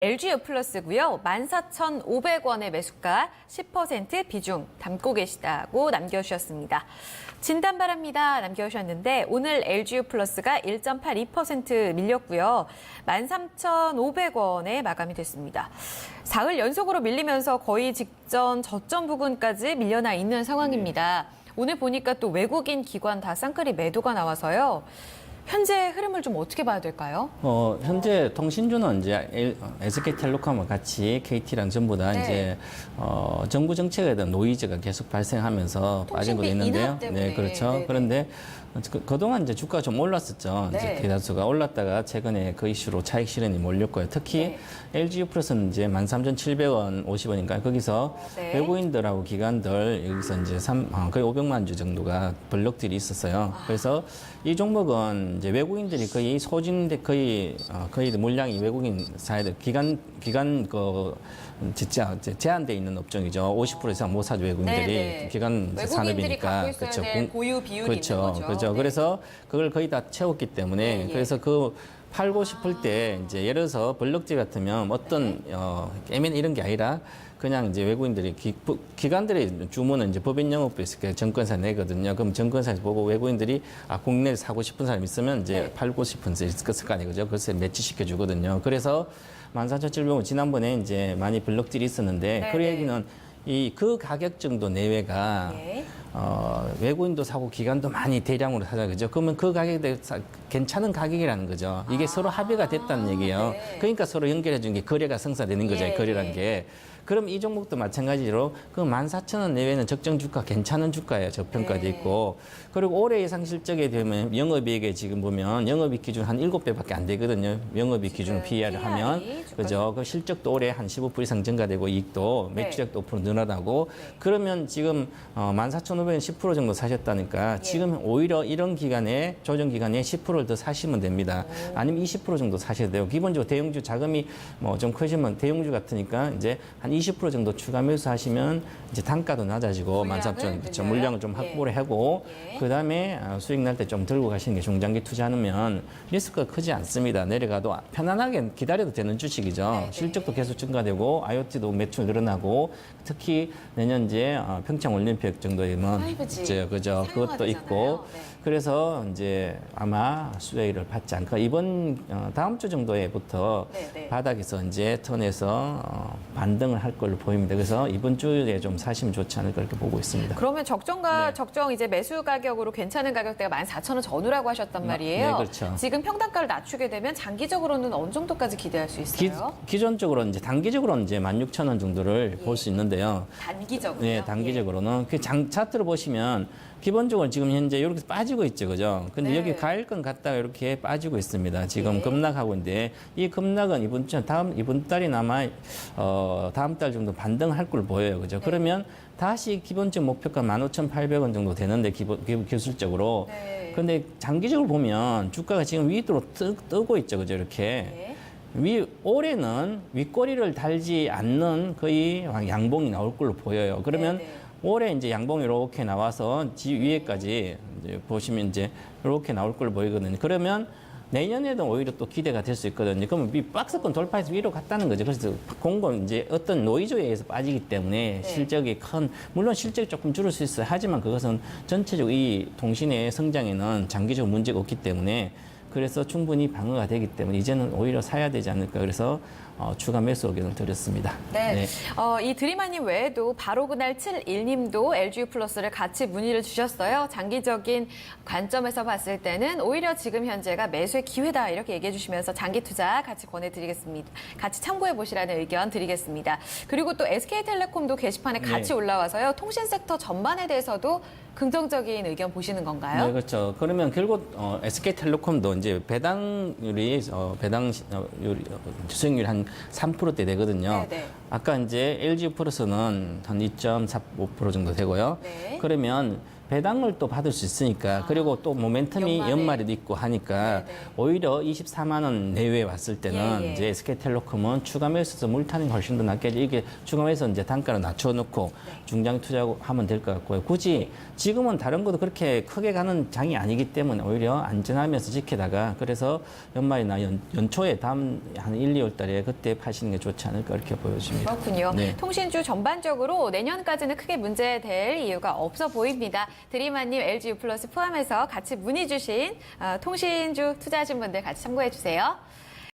LG U+고요. 14,500원의 매수가 10% 비중 담고 계시다고 남겨주셨습니다. 진단바랍니다 남겨주셨는데 오늘 LG U+가 1.82% 밀렸고요. 13,500원에 마감이 됐습니다. 사흘 연속으로 밀리면서 거의 직전 저점 부근까지 밀려나 있는 상황입니다. 오늘 보니까 또 외국인 기관 다 쌍끌이 매도가 나와서요. 현재 흐름을 좀 어떻게 봐야 될까요? 현재 통신주는 이제 SK텔레콤과 같이 KT랑 전부 다 이제 정부 정책에 대한 노이즈가 계속 발생하면서 빠진 것도 있는데요. 네, 그렇죠. 네네. 그런데 그동안 이제 주가가 좀 올랐었죠. 이제 대다수가 올랐다가 최근에 그 이슈로 차익 실현이 몰렸고요. 특히 LG U+는 이제 13,700원 50원인가요? 거기서 외국인들하고 기관들 여기서 이제 거의 500만 주 정도가 블록들이 있었어요. 그래서 이 종목은 이제 외국인들이 거의 소진돼 거의 물량이 외국인 사회들 기관 진짜 제한돼 있는 업종이죠. 50% 이상 못 사죠 외국인들이 기관 산업이니까 그렇죠. 고유 비율이 그렇죠. 있는 거죠. 그렇죠. 그래서 그걸 거의 다 채웠기 때문에 그래서 그 팔고 싶을 때 이제 예를 들어서 블록지 같으면 어떤 애매한 이런 게 아니라 그냥 이제 외국인들이 기관들의 주문은 이제 법인 영업도 있을 거예요. 증권사 내거든요. 그럼 증권사에서 보고 외국인들이 국내에 사고 싶은 사람 있으면 이제 팔고 싶은 사 있을 거 아니죠. 그래서 매치시켜 주거든요. 그래서 14,700원 지난번에 이제 많이 블록들이 있었는데 그 얘기는 그 가격 정도 내외가 외국인도 사고 기관도 많이 대량으로 사자 그죠? 그러면 그 가격에 괜찮은 가격이라는 거죠. 이게 서로 합의가 됐다는 얘기예요. 그러니까 서로 연결해 준 게 거래가 성사되는 거죠. 거래란 게. 그럼 이 종목도 마찬가지로 그 14,000원 내외는 적정 주가 괜찮은 주가예요. 저평가돼 있고. 그리고 올해 예상 실적에 되면 영업이익에 지금 보면 영업이익 기준 한 7배밖에 안 되거든요. 영업이익 기준 PER을 하면. 그죠? 그 실적도 올해 한 15% 이상 증가되고 이익도 매출액도 5% 늘어나고 그러면 지금 14,500원 10% 정도 사셨다니까 지금 오히려 이런 기간에 조정 기간에 10%를 더 사시면 됩니다. 아니면 20% 정도 사셔야 돼요. 기본적으로 대형주 자금이 좀 크시면 대형주 같으니까 이제 한 20% 정도 추가 매수하시면 이제 단가도 낮아지고 13,000원 물량을 좀 확보를 하고 그다음에 수익 날 때 좀 들고 가시는 게 중장기 투자하면 리스크가 크지 않습니다. 내려가도 편안하게 기다려도 되는 주식이죠. 실적도 계속 증가되고 IoT도 매출 늘어나고 특히 내년 이제 평창 올림픽 정도 되면 이제 그죠 그것도 있고 그래서 이제 아마 수혜를 받지 않을까 이번 다음 주 정도에부터 바닥에서 이제 턴에서 반등을 할 걸로 보입니다. 그래서 이번 주에 좀 사시면 좋지 않을까 이렇게 보고 있습니다. 그러면 적정 이제 매수 가격으로 괜찮은 가격대가 14,000원 전후라고 하셨단 말이에요. 네, 그렇죠. 지금 평단가를 낮추게 되면 장기적으로는 어느 정도까지 기대할 수 있어요? 기존적으로 이제 단기적으로는 이제 16,000원 정도를 볼 수 있는데요. 단기적으로. 네, 단기적으로는 그 차트를 보시면 기본적으로 지금 현재 이렇게 빠지고 있죠, 그죠? 근데 여기 가일권 갔다가 이렇게 빠지고 있습니다. 지금 급락하고 있는데 이 급락은 이번 달이나마 다음 달 정도 반등할 걸 보여요, 그죠? 그러면 다시 기본적 목표가 15,800원 정도 되는데 기술적으로. 근데 장기적으로 보면 주가가 지금 위로 뜨고 있죠, 그죠? 이렇게. 올해는 윗꼬리를 달지 않는 거의 양봉이 나올 걸로 보여요. 그러면 올해 이제 양봉이 이렇게 나와서 위에까지 이제 보시면 이제 이렇게 나올 걸로 보이거든요. 그러면 내년에도 오히려 또 기대가 될 수 있거든요. 그러면 이 박스권 돌파해서 위로 갔다는 거죠. 그래서 공건 이제 어떤 노이즈에 의해서 빠지기 때문에 실적이 물론 실적이 조금 줄을 수 있어요. 하지만 그것은 전체적으로 이 통신의 성장에는 장기적으로 문제가 없기 때문에 그래서 충분히 방어가 되기 때문에 이제는 오히려 사야 되지 않을까 그래서 추가 매수 의견을 드렸습니다. 이 드리마님 외에도 바로 그날 71님도 LG U+를 같이 문의를 주셨어요. 장기적인 관점에서 봤을 때는 오히려 지금 현재가 매수의 기회다 이렇게 얘기해 주시면서 장기 투자 같이 권해드리겠습니다. 같이 참고해 보시라는 의견 드리겠습니다. 그리고 또 SK텔레콤도 게시판에 같이 올라와서요. 통신 섹터 전반에 대해서도 긍정적인 의견 보시는 건가요? 네, 그렇죠. 그러면 결국 SK텔레콤도 이제 수익률 한 3%대 되거든요. 아까 이제 LG U+는 한 2.45% 정도 되고요. 그러면 배당을 또 받을 수 있으니까 그리고 또 모멘텀이 연말에도 있고 하니까 네네. 오히려 24만 원 내외에 왔을 때는 예. 이제 SK텔레콤은 추가 매수에서 물타는 훨씬 더 낫겠죠. 이게 추가 매수 이제 단가를 낮춰놓고 중장 투자하면 될 것 같고요. 굳이 지금은 다른 것도 그렇게 크게 가는 장이 아니기 때문에 오히려 안전하면서 지키다가 그래서 연말이나 연초에 다음 한 1, 2월 달에 그때 파시는 게 좋지 않을까 이렇게 보여집니다. 그렇군요. 네. 통신주 전반적으로 내년까지는 크게 문제될 이유가 없어 보입니다. 드리마님 LGU 플러스 포함해서 같이 문의 주신 통신주 투자하신 분들 같이 참고해 주세요.